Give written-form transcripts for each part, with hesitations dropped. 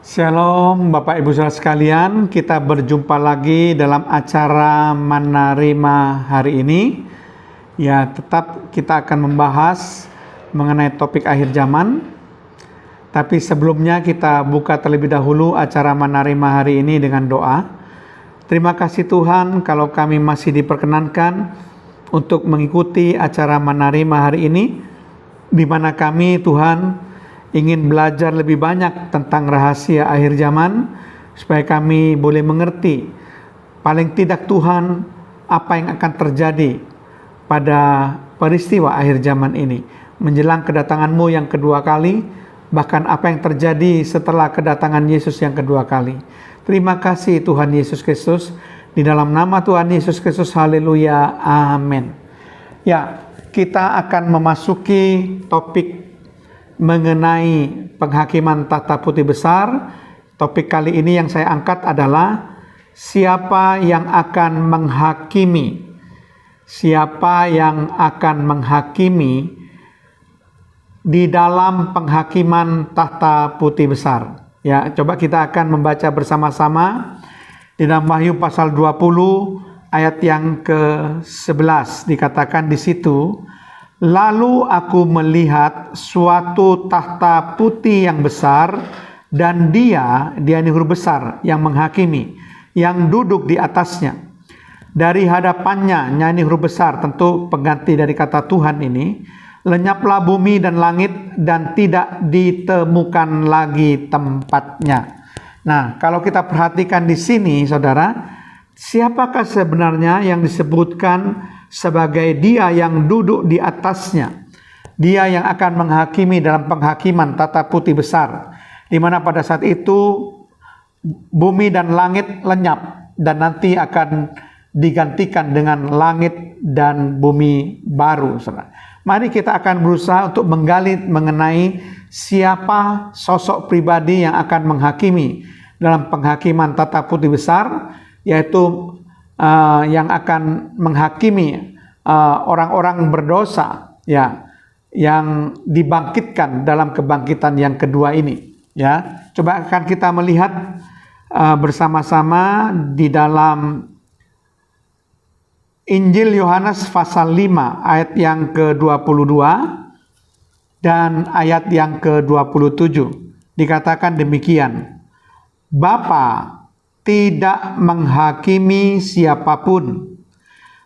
Shalom Bapak Ibu Saudara sekalian, kita berjumpa lagi dalam acara Menerima hari ini. Ya, tetap kita akan membahas mengenai topik akhir zaman. Tapi sebelumnya kita buka terlebih dahulu acara Menerima hari ini dengan doa. Terima kasih Tuhan kalau kami masih diperkenankan untuk mengikuti acara Menerima hari ini, di mana kami Tuhan ingin belajar lebih banyak tentang rahasia akhir zaman, supaya kami boleh mengerti paling tidak Tuhan apa yang akan terjadi pada peristiwa akhir zaman ini menjelang kedatangan-Mu yang kedua kali, bahkan apa yang terjadi setelah kedatangan Yesus yang kedua kali. Terima kasih Tuhan Yesus Kristus, di dalam nama Tuhan Yesus Kristus, haleluya, amin. Ya, kita akan memasuki topik mengenai penghakiman tahta putih besar. Topik kali ini yang saya angkat adalah siapa yang akan menghakimi. Siapa yang akan menghakimi di dalam penghakiman tahta putih besar. Ya, coba kita akan membaca bersama-sama di dalam Wahyu pasal 20 ayat yang ke-11. Dikatakan di situ, lalu aku melihat suatu tahta putih yang besar, dan dia ini huruf besar yang menghakimi, yang duduk di atasnya. Dari hadapannya, ini huruf besar, tentu pengganti dari kata Tuhan ini, lenyaplah bumi dan langit, dan tidak ditemukan lagi tempatnya. Nah, kalau kita perhatikan di sini, saudara, siapakah sebenarnya yang disebutkan sebagai dia yang duduk di atasnya? Dia yang akan menghakimi dalam penghakiman tahta putih besar, di mana pada saat itu bumi dan langit lenyap dan nanti akan digantikan dengan langit dan bumi baru. Mari kita akan berusaha untuk menggali mengenai siapa sosok pribadi yang akan menghakimi dalam penghakiman tahta putih besar, yaitu yang akan menghakimi orang-orang berdosa, ya, yang dibangkitkan dalam kebangkitan yang kedua ini. Ya, coba akan kita melihat bersama-sama di dalam Injil Yohanes pasal 5 ayat yang ke-22 dan ayat yang ke-27. Dikatakan demikian, Bapa tidak menghakimi siapapun,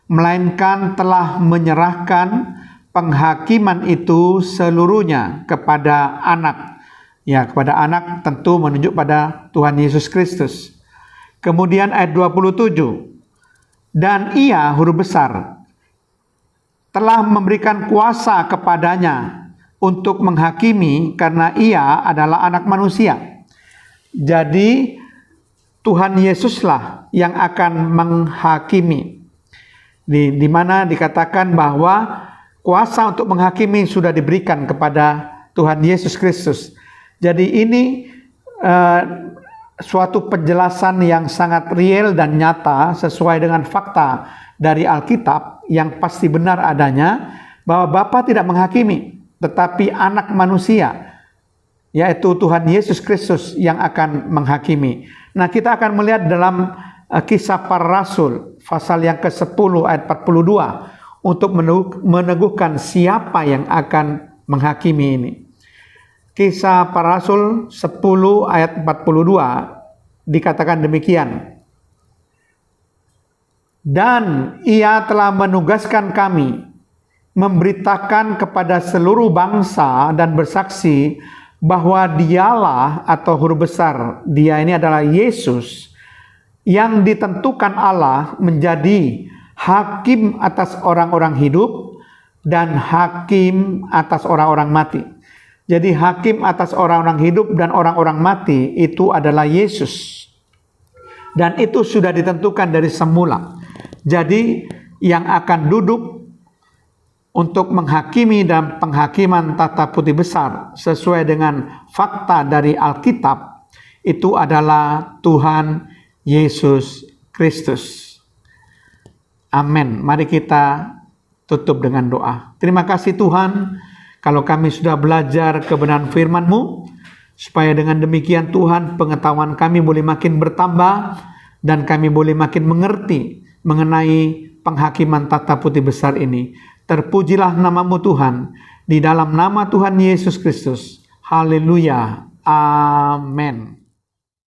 melainkan telah menyerahkan penghakiman itu seluruhnya kepada anak. Ya, kepada anak tentu menunjuk pada Tuhan Yesus Kristus. Kemudian ayat 27, dan ia huruf besar telah memberikan kuasa kepadanya untuk menghakimi, karena ia adalah anak manusia. Jadi Tuhan Yesuslah yang akan menghakimi. Di mana dikatakan bahwa kuasa untuk menghakimi sudah diberikan kepada Tuhan Yesus Kristus. Jadi ini suatu penjelasan yang sangat real dan nyata sesuai dengan fakta dari Alkitab yang pasti benar adanya, bahwa Bapa tidak menghakimi, tetapi anak manusia, yaitu Tuhan Yesus Kristus yang akan menghakimi. Nah, kita akan melihat dalam Kisah Para Rasul pasal yang ke-10 ayat 42 untuk meneguhkan siapa yang akan menghakimi ini. Kisah Para Rasul 10 ayat 42 dikatakan demikian, dan ia telah menugaskan kami memberitakan kepada seluruh bangsa dan bersaksi bahwa dialah, atau huruf besar, dia ini adalah Yesus, yang ditentukan Allah menjadi hakim atas orang-orang hidup dan hakim atas orang-orang mati. Jadi hakim atas orang-orang hidup dan orang-orang mati itu adalah Yesus. Dan itu sudah ditentukan dari semula. Jadi yang akan duduk untuk menghakimi dan penghakiman tahta putih besar sesuai dengan fakta dari Alkitab itu adalah Tuhan Yesus Kristus. Amin. Mari kita tutup dengan doa. Terima kasih Tuhan, kalau kami sudah belajar kebenaran firman-Mu, supaya dengan demikian Tuhan, pengetahuan kami boleh makin bertambah dan kami boleh makin mengerti mengenai penghakiman tata putih besar ini. Terpujilah namamu Tuhan, di dalam nama Tuhan Yesus Kristus. Haleluya. Amin.